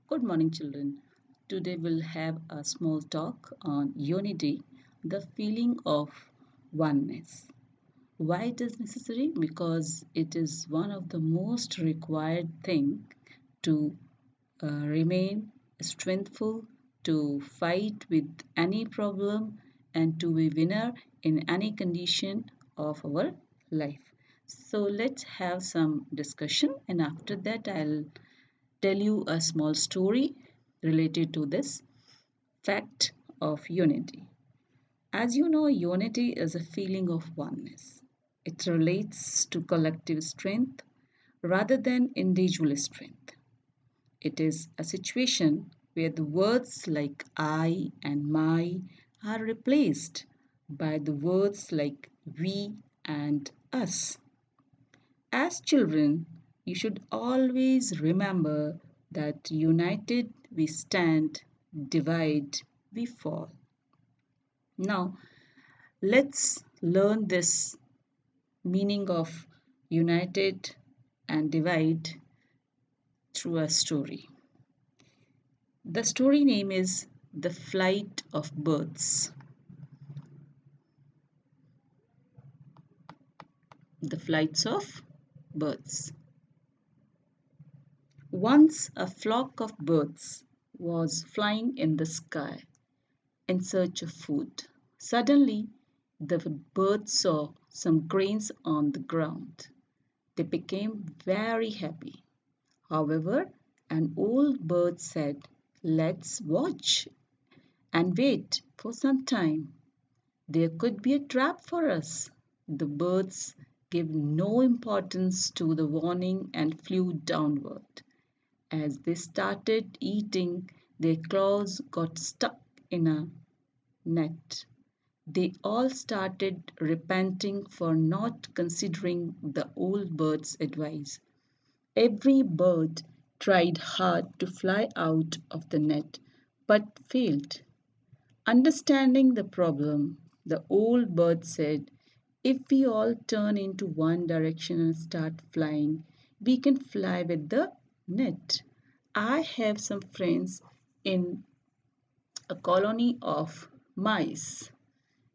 Good morning, children. Today we'll have a small talk on unity, the feeling of oneness. Why it is necessary? Because it is one of the most required thing to remain strengthful, to fight with any problem, and to be winner in any condition of our life. So let's have some discussion, and after that I'll tell you a small story related to this fact of unity. As you know, unity is a feeling of oneness. It relates to collective strength rather than individual strength. It is a situation where the words like I and my are replaced by the words like we and us. As children, you should always remember that united we stand, divide we fall. Now, let's learn this meaning of united and divide through a story. The story name is The Flight of Birds. The Flights of Birds. Once a flock of birds was flying in the sky in search of food. Suddenly, the birds saw some grains on the ground. They became very happy. However, an old bird said, "Let's watch and wait for some time. There could be a trap for us." The birds gave no importance to the warning and flew downward. As they started eating, their claws got stuck in a net. They all started repenting for not considering the old bird's advice. Every bird tried hard to fly out of the net but failed. Understanding the problem, the old bird said, "If we all turn into one direction and start flying, we can fly with the net. I have some friends in a colony of mice.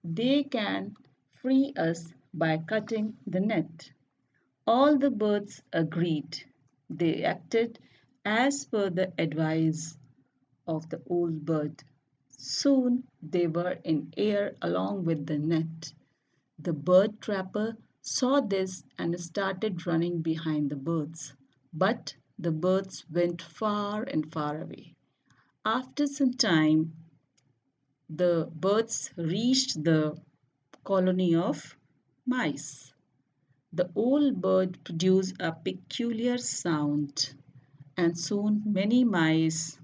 They can free us by cutting the net." All the birds agreed. They acted as per the advice of the old bird. Soon they were in air along with the net. The bird trapper saw this and started running behind the birds. But the birds went far and far away. After some time, the birds reached the colony of mice. The old bird produced a peculiar sound, and soon many mice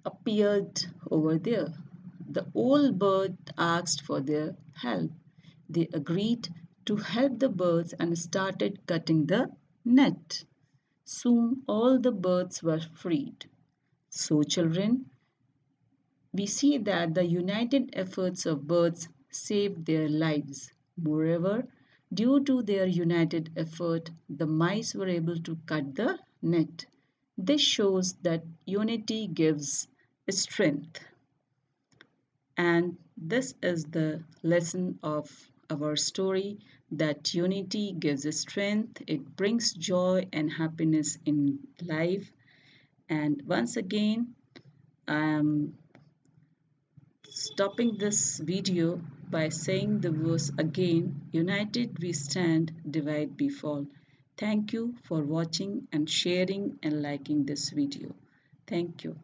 appeared over there. The old bird asked for their help. They agreed to help the birds and started cutting the net. Soon all the birds were freed. So, children, we see that the united efforts of birds saved their lives. Moreover, due to their united effort, the mice were able to cut the net. This shows that unity gives strength. And this is the lesson of our story that unity gives strength, it brings joy and happiness in life. And once again, I'm stopping this video by saying the verse again: United we stand, divide we fall. Thank you for watching and sharing and liking this video. Thank you.